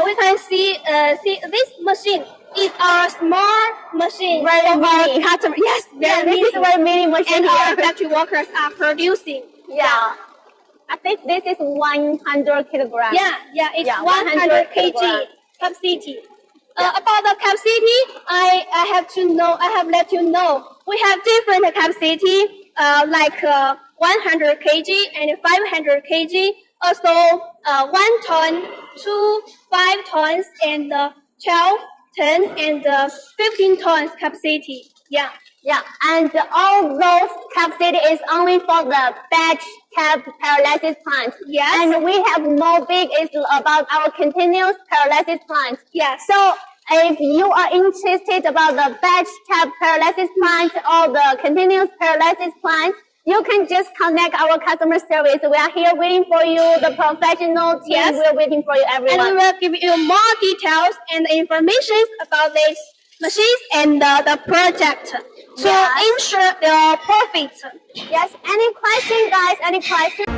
we can see this machine is our small machine. Very mini. Customer. Yes, this is very mini machine. And our factory workers are producing. Yeah. I think this is 100 kilograms. Yeah, it's 100 kg capacity. About the capacity, I have let you know. We have different capacity, like 100 kg and 500 kg. Also, 1 ton, 5 tons, and 12, 10, and 15 tons capacity. Yeah. Yeah, and all those capacity is only for the batch cap pyrolysis plant. Yes. And we have more big is about our continuous pyrolysis plant. Yes. So if you are interested about the batch cap pyrolysis plant or the continuous pyrolysis plant, you can just connect our customer service. We are here waiting for you. The professional team will waiting for you, everyone. And we will give you more details and information about this machines and the project to ensure the profits. Yes. Any question, guys? Any question?